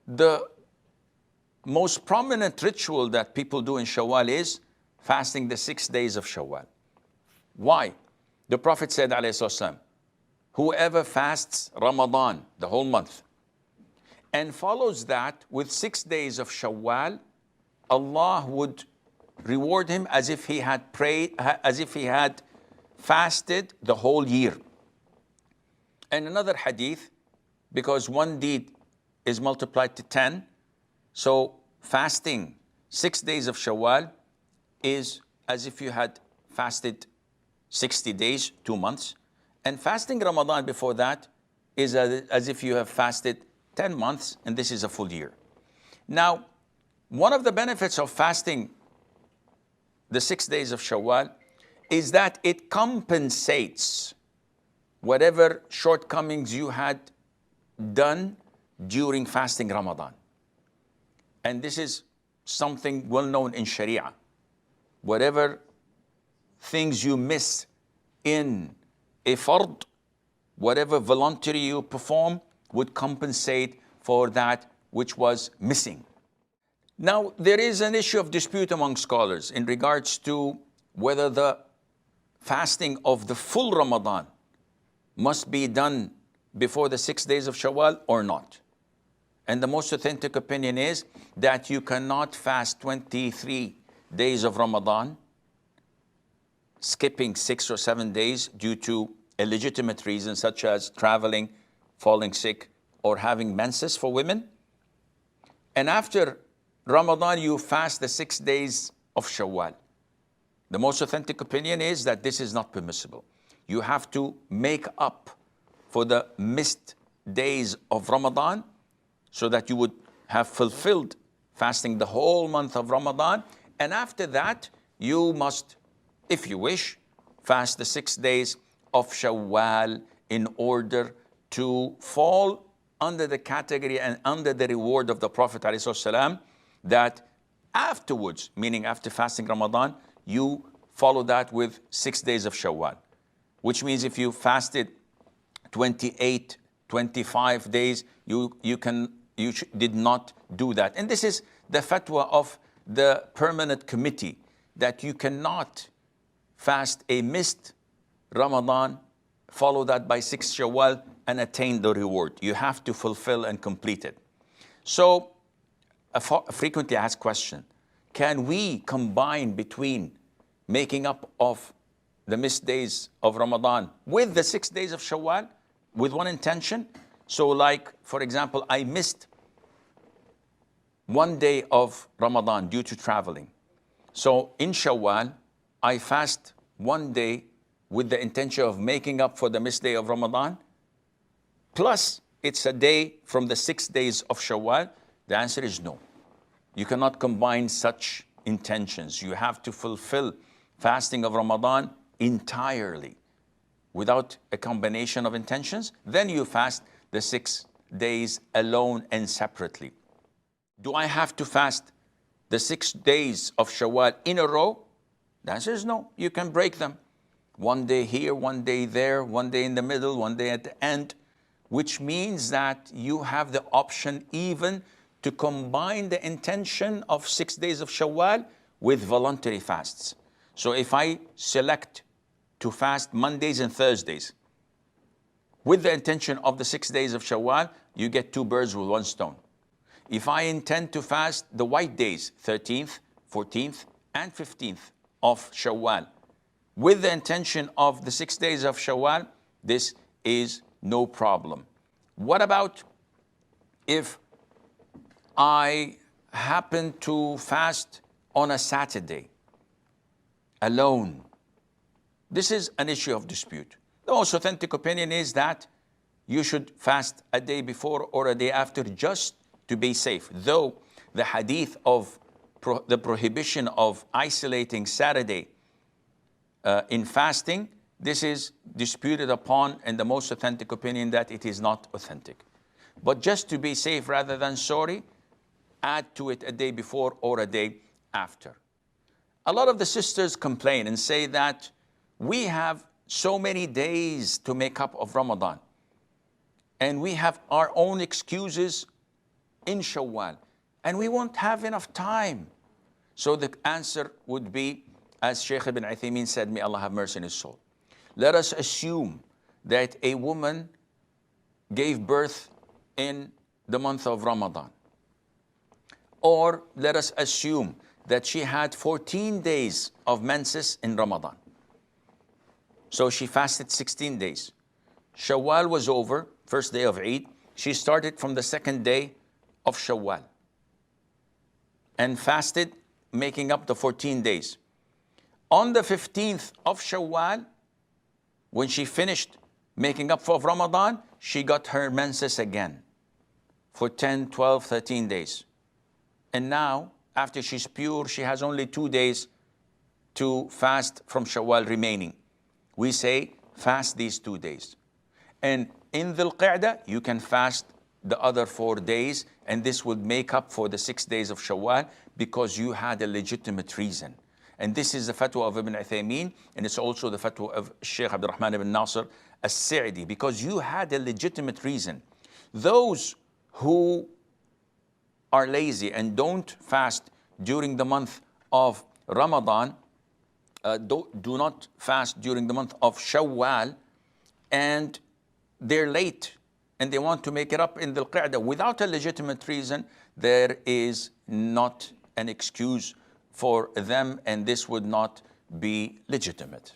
the most prominent ritual that people do in Shawwal is fasting the 6 days of Shawwal. Why? The Prophet said, alayhi wasallam, whoever fasts Ramadan, the whole month, and follows that with 6 days of Shawwal, Allah would reward him as if he had prayed, as if he had fasted the whole year. And another hadith, because one deed is multiplied to 10, so fasting 6 days of Shawwal is as if you had fasted 60 days, 2 months. And fasting Ramadan before that is as if you have fasted 10 months, and this is a full year. Now, one of the benefits of fasting the 6 days of Shawwal is that it compensates whatever shortcomings you had done during fasting Ramadan. And this is something well known in Sharia. Whatever things you miss in a fard, whatever voluntary you perform would compensate for that which was missing. Now, there is an issue of dispute among scholars in regards to whether the fasting of the full Ramadan must be done before the 6 days of Shawwal or not. And the most authentic opinion is that you cannot fast 23 days of Ramadan, skipping 6 or 7 days due to a legitimate reason such as traveling, falling sick, or having menses for women. And after Ramadan, you fast the 6 days of Shawwal. The most authentic opinion is that this is not permissible. You have to make up for the missed days of Ramadan so that you would have fulfilled fasting the whole month of Ramadan. And after that, you must, if you wish, fast the 6 days of Shawwal in order to fall under the category and under the reward of the Prophet ﷺ, that afterwards, meaning after fasting Ramadan, you follow that with 6 days of Shawwal. Which means if you fasted 28, 25 days, you did not do that. And this is the fatwa of the permanent committee, that you cannot fast a missed Ramadan, follow that by 6 Shawwal, and attain the reward. You have to fulfill and complete it. So, a frequently asked question, can we combine between making up of the missed days of Ramadan with the 6 days of Shawwal with one intention? So like, for example, I missed 1 day of Ramadan due to traveling. So in Shawwal, I fast 1 day with the intention of making up for the missed day of Ramadan, plus it's a day from the 6 days of Shawwal. The answer is no. You cannot combine such intentions. You have to fulfill fasting of Ramadan entirely without a combination of intentions. Then you fast the 6 days alone and separately. Do I have to fast the 6 days of Shawwal in a row? The answer is no. You can break them. 1 day here, 1 day there, 1 day in the middle, 1 day at the end, which means that you have the option even to combine the intention of 6 days of Shawwal with voluntary fasts. So if I select to fast Mondays and Thursdays with the intention of the 6 days of Shawwal, you get 2 birds with 1 stone. If I intend to fast the white days, 13th, 14th, and 15th of Shawwal, with the intention of the 6 days of Shawwal, this is no problem. What about if I happen to fast on a Saturday alone? This is an issue of dispute. The most authentic opinion is that you should fast a day before or a day after just to be safe. Though the hadith of the prohibition of isolating Saturday in fasting, this is disputed upon, and the most authentic opinion that it is not authentic. But just to be safe rather than sorry, add to it a day before or a day after. A lot of the sisters complain and say that we have so many days to make up of Ramadan, and we have our own excuses in Shawwal, and we won't have enough time. So the answer would be, as Sheikh Ibn Uthaymeen said, may Allah have mercy on his soul. Let us assume that a woman gave birth in the month of Ramadan. Or let us assume that she had 14 days of menses in Ramadan. So she fasted 16 days. Shawwal was over, first day of Eid. She started from the second day of Shawwal and fasted, making up the 14 days. On the 15th of Shawwal, when she finished making up for Ramadan, she got her menses again for 10, 12, 13 days. And now, after she's pure, she has only 2 days to fast from Shawwal remaining. We say, fast these 2 days. And in Dhul Qa'dah, you can fast the other 4 days, and this would make up for the 6 days of Shawwal because you had a legitimate reason. And this is the fatwa of Ibn Uthaymeen, and it's also the fatwa of Sheikh Abdul Rahman ibn Nasir as-Sa'di, because you had a legitimate reason. Those who are lazy and don't fast during the month of Ramadan, do not fast during the month of Shawwal, and they're late and they want to make it up in Dhul Qa'dah without a legitimate reason, there is not an excuse for them, and this would not be legitimate.